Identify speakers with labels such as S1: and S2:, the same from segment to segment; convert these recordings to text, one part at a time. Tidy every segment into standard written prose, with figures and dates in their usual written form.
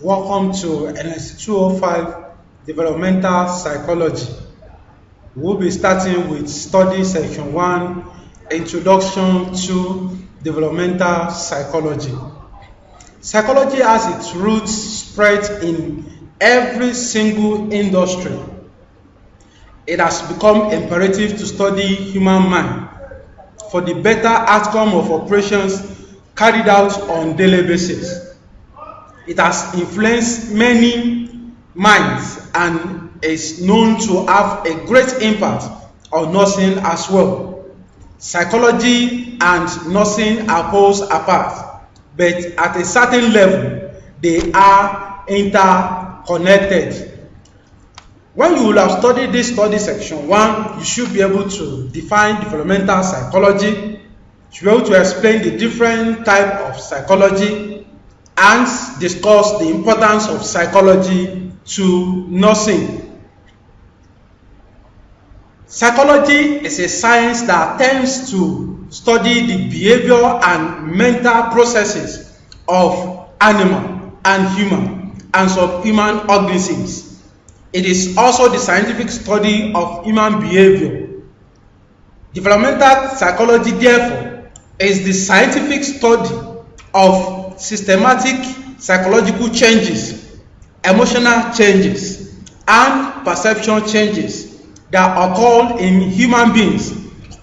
S1: Welcome to NS205 Developmental Psychology. We'll be starting with Study Section 1, Introduction to Developmental Psychology. Psychology has its roots spread in every single industry. It has become imperative to study human mind for the better outcome of operations carried out on daily basis. It has influenced many minds and is known to have a great impact on nursing as well. Psychology and nursing are poles apart, but at a certain level, they are interconnected. When you will have studied this study section 1, you should be able to define developmental psychology, you should be able to explain the different types of psychology, and discuss the importance of psychology to nursing. Psychology is a science that tends to study the behavior and mental processes of animal and human and subhuman organisms. It is also the scientific study of human behavior. Developmental psychology, therefore, is the scientific study of systematic psychological changes, emotional changes, and perception changes that occur in human beings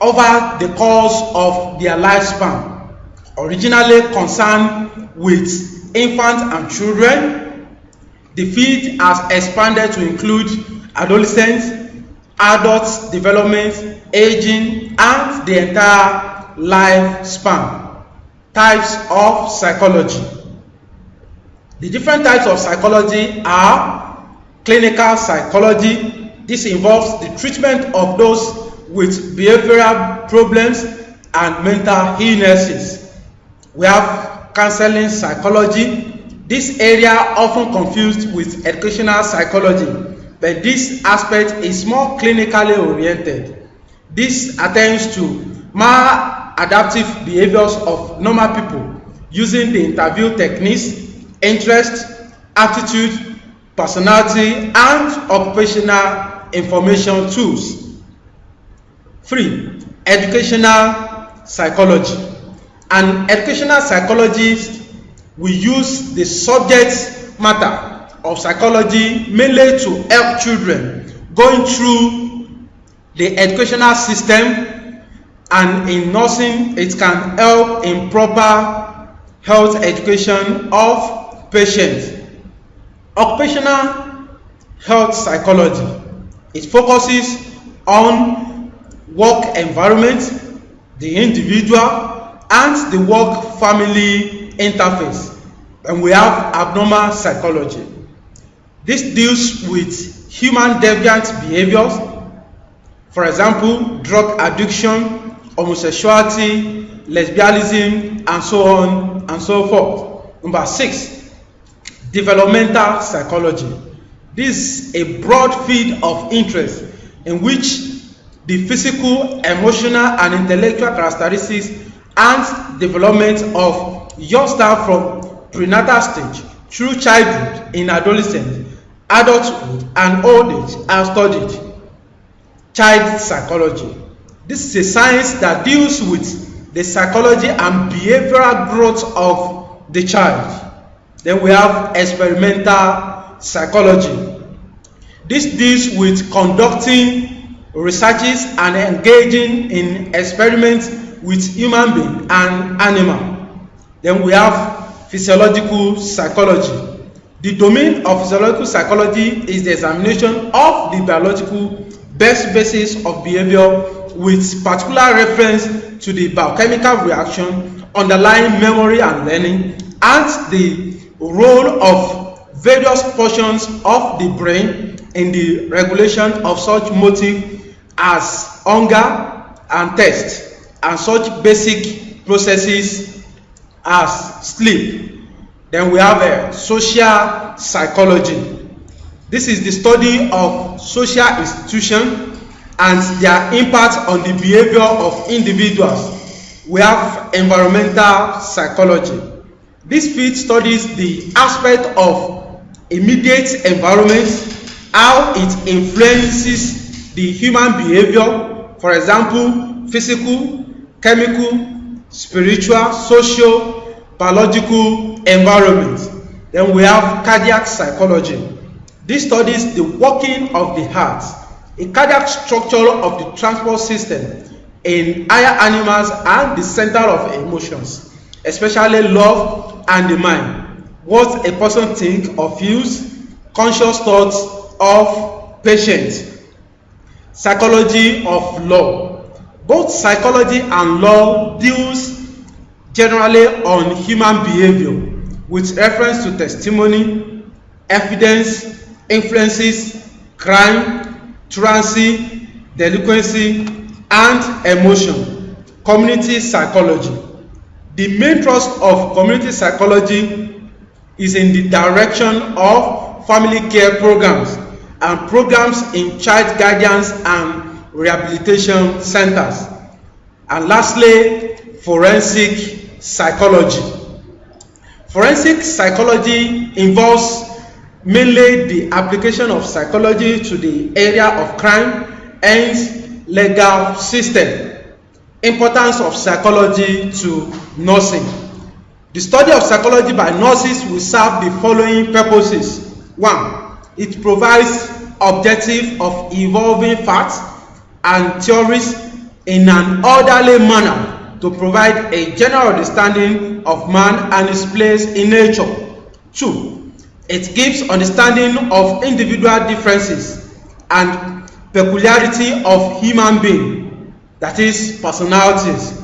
S1: over the course of their lifespan, originally concerned with infants and children. The field has expanded to include adolescents, adults' development, aging, and the entire lifespan. Types of psychology. The different types of psychology are clinical psychology. This involves the treatment of those with behavioral problems and mental illnesses. We have counseling psychology. This area often confused with educational psychology, but this aspect is more clinically oriented. This attends to maladaptive behaviors of normal people using the interview techniques, interest, attitude, personality, and occupational information tools. 3. Educational psychology. An educational psychologist will use the subject matter of psychology mainly to help children going through the educational system, and in nursing it can help in proper health education of patients. Occupational health psychology. It focuses on work environment, the individual, and the work-family interface. And we have abnormal psychology. This deals with human deviant behaviors, for example, drug addiction, homosexuality, lesbianism, and so on and so forth. Number 6, developmental psychology. This is a broad field of interest in which the physical, emotional, and intellectual characteristics and development of youngsters from prenatal stage through childhood, in adolescence, adulthood, and old age are studied. Child psychology. This is a science that deals with the psychology and behavioral growth of the child. Then we have experimental psychology. This deals with conducting researches and engaging in experiments with human beings and animals. Then we have physiological psychology. The domain of physiological psychology is the examination of the biological basis of behavior with particular reference to the biochemical reaction underlying memory and learning, and the role of various portions of the brain in the regulation of such motive as hunger and thirst, and such basic processes as sleep. Then we have social psychology. This is the study of social institutions and their impact on the behavior of individuals. We have environmental psychology. This field studies the aspect of immediate environment, how it influences the human behavior, for example, physical, chemical, spiritual, social, biological environment. Then we have cardiac psychology. This studies the working of the heart, a cardiac structure of the transport system in higher animals and the center of emotions, especially love and the mind, what a person thinks or feels, conscious thoughts of patient. Psychology of law. Both psychology and law deals generally on human behavior with reference to testimony, evidence, influences, crime, truancy, delinquency, and emotion. Community psychology. The main thrust of community psychology is in the direction of family care programs and programs in child guidance and rehabilitation centers. And lastly, forensic psychology. Forensic psychology involves mainly the application of psychology to the area of crime and legal system. Importance of psychology to nursing. The study of psychology by nurses will serve the following purposes. 1. It provides objective of evolving facts and theories in an orderly manner to provide a general understanding of man and his place in nature. 2. It gives understanding of individual differences and peculiarity of human being, that is, personalities.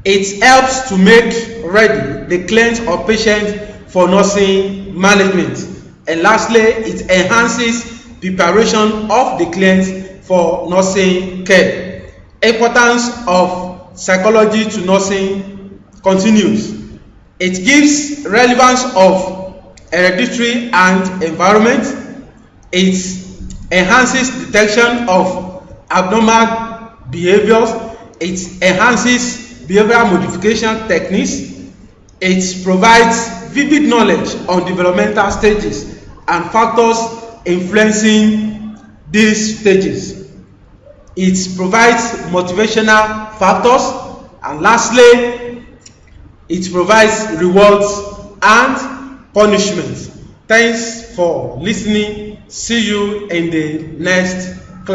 S1: It helps to make ready the client or patient for nursing management. And lastly, it enhances preparation of the client for nursing care. Importance of psychology to nursing continues. It gives relevance of hereditary and environment. It enhances detection of abnormal behaviors. It enhances behavioral modification techniques. It provides vivid knowledge on developmental stages and factors influencing these stages. It provides motivational factors, and lastly, it provides rewards and punishments. Thanks for listening. See you in the next